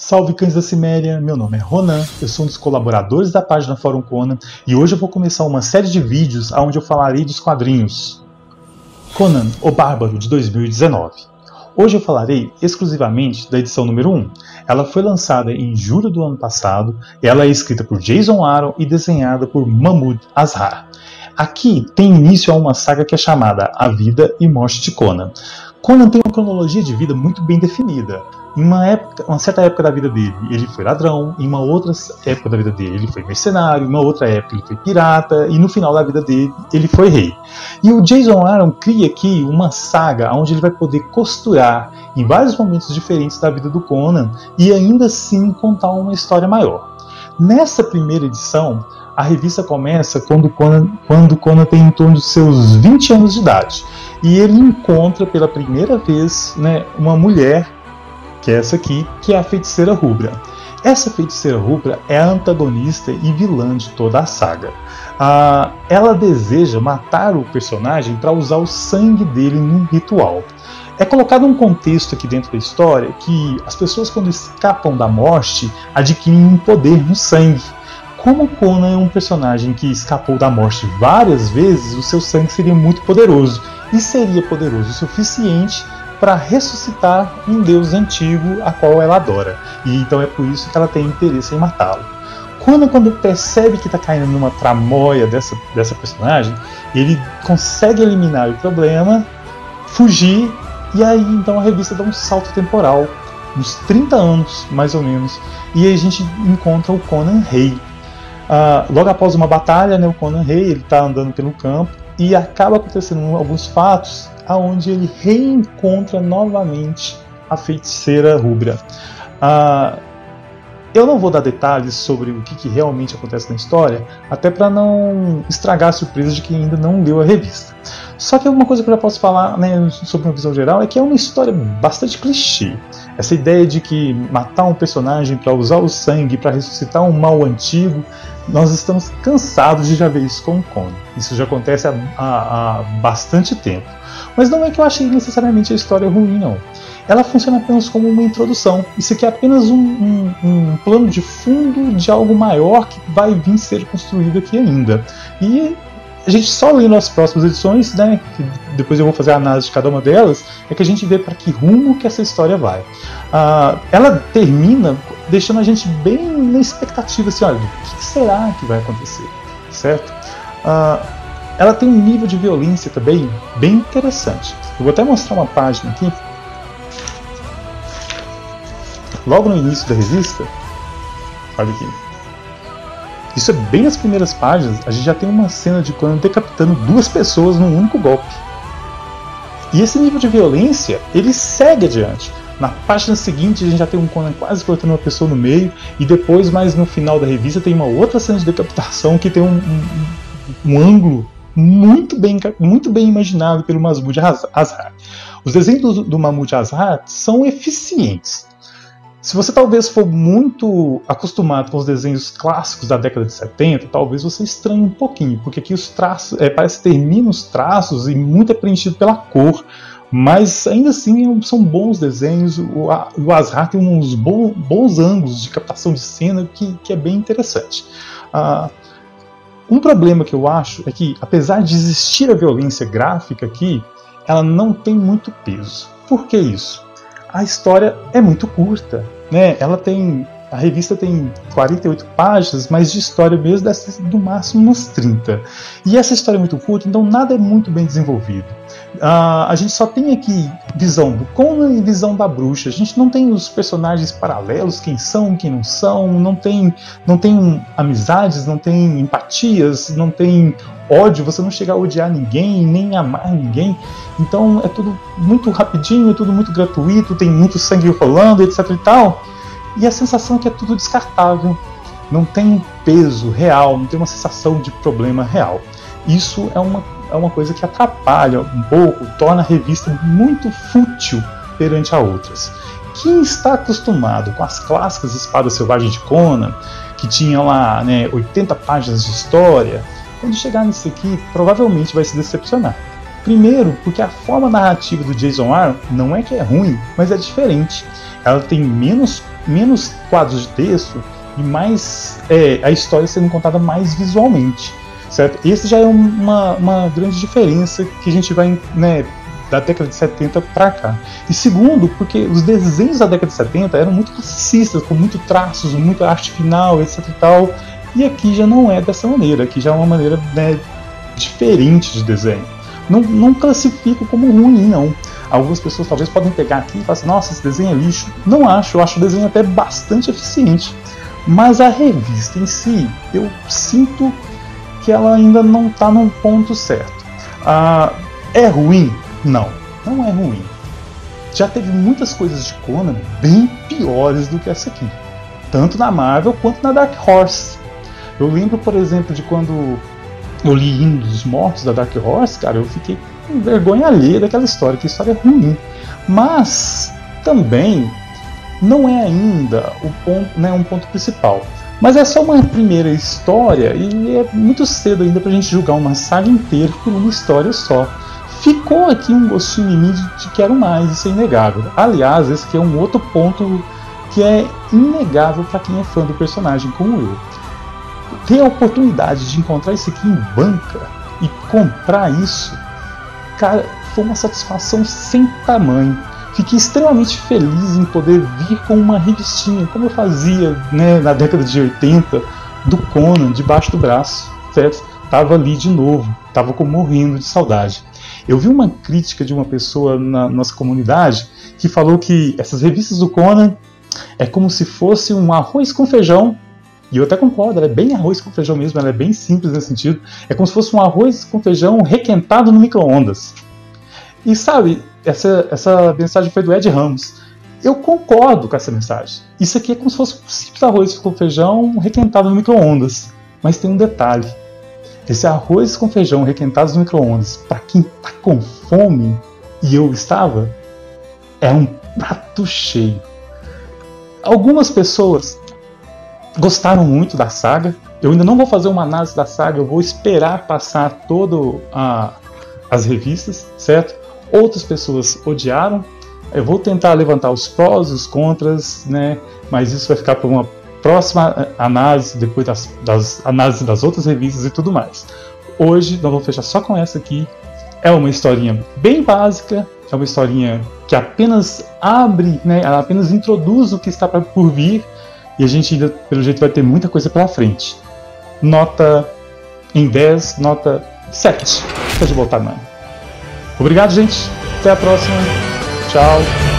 Salve cães da Ciméria, meu nome é Ronan, eu sou um dos colaboradores da página Fórum Conan e hoje eu vou começar uma série de vídeos onde eu falarei dos quadrinhos Conan, o Bárbaro, de 2019. Hoje eu falarei exclusivamente da edição número 1. Ela foi lançada em julho do ano passado, ela é escrita por Jason Aaron e desenhada por Mahmoud Asrar. Aqui tem início a uma saga que é chamada A Vida e Morte de Conan. Conan tem uma cronologia de vida muito bem definida. Em uma certa época da vida dele, ele foi ladrão, em uma outra época da vida dele, ele foi mercenário, em uma outra época ele foi pirata, e no final da vida dele, ele foi rei. E o Jason Aaron cria aqui uma saga onde ele vai poder costurar em vários momentos diferentes da vida do Conan e ainda assim contar uma história maior. Nessa primeira edição, a revista começa quando Conan tem em torno dos seus 20 anos de idade. E ele encontra pela primeira vez, uma mulher, que é essa aqui, que é a Feiticeira Rubra. Essa Feiticeira Rubra é a antagonista e vilã de toda a saga. Ela deseja matar o personagem para usar o sangue dele num ritual. É colocado um contexto aqui dentro da história que as pessoas, quando escapam da morte, adquirem um poder no sangue. Como Conan é um personagem que escapou da morte várias vezes, o seu sangue seria muito poderoso, e seria poderoso o suficiente para ressuscitar um deus antigo a qual ela adora. E então é por isso que ela tem interesse em matá-lo. Conan, quando percebe que está caindo numa tramóia dessa personagem, ele consegue eliminar o problema, fugir, e aí então a revista dá um salto temporal, uns 30 anos mais ou menos, e aí a gente encontra o Conan rei. Logo após uma batalha, o Conan rei está andando pelo campo e acaba acontecendo alguns fatos onde ele reencontra novamente a Feiticeira Rubra. Eu não vou dar detalhes sobre o que realmente acontece na história, até para não estragar a surpresa de quem ainda não leu a revista. Só que uma coisa que eu já posso falar sobre uma visão geral é que é uma história bastante clichê. Essa ideia de que matar um personagem para usar o sangue para ressuscitar um mal antigo, nós estamos cansados de já ver isso com o Conan. Isso já acontece há bastante tempo. Mas não é que eu achei necessariamente a história ruim, não. Ela funciona apenas como uma introdução. Isso aqui é apenas um plano de fundo de algo maior que vai vir ser construído aqui ainda. E a gente só lendo as próximas edições, que depois eu vou fazer a análise de cada uma delas, é que a gente vê para que rumo que essa história vai. Ela termina deixando a gente bem na expectativa, assim, olha, o que será que vai acontecer, certo? Ela tem um nível de violência também bem interessante. Eu vou até mostrar uma página aqui. Logo no início da revista, olha aqui. Isso é bem nas primeiras páginas, a gente já tem uma cena de Conan decapitando 2 pessoas num único golpe. E esse nível de violência, ele segue adiante. Na página seguinte, a gente já tem um Conan quase cortando uma pessoa no meio, e depois, mais no final da revista, tem uma outra cena de decapitação que tem um ângulo muito bem imaginado pelo Mahmoud Asrar. Os desenhos do Mahmoud Asrar são eficientes. Se você talvez for muito acostumado com os desenhos clássicos da década de 70, talvez você estranhe um pouquinho, porque aqui os traços, parece que termina os traços e muito é preenchido pela cor, mas ainda assim são bons desenhos. O Asrar tem uns bons ângulos de captação de cena que é bem interessante. Um problema que eu acho é que, apesar de existir a violência gráfica aqui, ela não tem muito peso. Por que isso? A história é muito curta, a revista tem 48 páginas, mas de história mesmo deve ser no máximo umas 30. E essa história é muito curta, então nada é muito bem desenvolvido. A gente só tem aqui visão do Conan e visão da bruxa. A gente não tem os personagens paralelos, quem são, quem não são, não tem amizades, não tem empatias, não tem ódio, você não chega a odiar ninguém, nem amar ninguém. Então é tudo muito rapidinho, é tudo muito gratuito, tem muito sangue rolando, etc e tal. E a sensação é que é tudo descartável. Não tem um peso real, não tem uma sensação de problema real. Isso é uma coisa que atrapalha um pouco, torna a revista muito fútil perante a outras. Quem está acostumado com as clássicas Espadas Selvagens de Conan, que tinham lá 80 páginas de história, quando chegar nisso aqui, provavelmente vai se decepcionar. Primeiro, porque a forma narrativa do Jason Aaron não é que é ruim, mas é diferente. Ela tem menos quadros de texto e mais a história sendo contada mais visualmente, certo? Esse já é uma grande diferença que a gente vai, né, da década de 70 para cá. E segundo, porque os desenhos da década de 70 eram muito classicistas, com muito traços, muita arte final, etc e tal. E aqui já não é dessa maneira, aqui já é uma maneira, né, diferente de desenho. Não classifico como ruim, não. Algumas pessoas talvez podem pegar aqui e falar assim, nossa, esse desenho é lixo. Não acho, eu acho o desenho até bastante eficiente. Mas a revista em si, eu sinto que ela ainda não está num ponto certo. É ruim? Não é ruim. Já teve muitas coisas de Conan bem piores do que essa aqui. Tanto na Marvel quanto na Dark Horse. Eu lembro, por exemplo, de quando eu li Hino dos Mortos da Dark Horse, cara, eu fiquei com vergonha alheia daquela história, que história é ruim. Mas também não é ainda o ponto, né, um ponto principal. Mas é só uma primeira história e é muito cedo ainda pra gente julgar uma saga inteira por uma história só. Ficou aqui um gostinho em mim de quero mais, isso é inegável. Aliás, esse aqui é um outro ponto que é inegável para quem é fã do personagem como eu. Ter a oportunidade de encontrar isso aqui em banca e comprar isso, cara, foi uma satisfação sem tamanho. Fiquei extremamente feliz em poder vir com uma revistinha, como eu fazia, né, na década de 80, do Conan, debaixo do braço, certo? Tava ali de novo, tava morrendo de saudade. Eu vi uma crítica de uma pessoa na nossa comunidade que falou que essas revistas do Conan é como se fosse um arroz com feijão. E eu até concordo, ela é bem arroz com feijão mesmo, ela é bem simples nesse sentido. É como se fosse um arroz com feijão requentado no micro-ondas. E sabe, essa mensagem foi do Ed Ramos. Eu concordo com essa mensagem. Isso aqui é como se fosse um simples arroz com feijão requentado no micro-ondas. Mas tem um detalhe. Esse arroz com feijão requentados no micro-ondas, para quem tá com fome, e eu estava, é um prato cheio. Algumas pessoas gostaram muito da saga. Eu ainda não vou fazer uma análise da saga, eu vou esperar passar todas as revistas, certo? Outras pessoas odiaram. Eu vou tentar levantar os prós e os contras, né? Mas isso vai ficar para uma próxima análise, depois das análises das outras revistas e tudo mais. Hoje nós vamos fechar só com essa aqui. É uma historinha bem básica, é uma historinha que apenas abre, né? Ela apenas introduz o que está por vir. E a gente ainda, pelo jeito, vai ter muita coisa pela frente. Nota em 10, nota 7. Tá de bom tamanho. Obrigado, gente. Até a próxima. Tchau.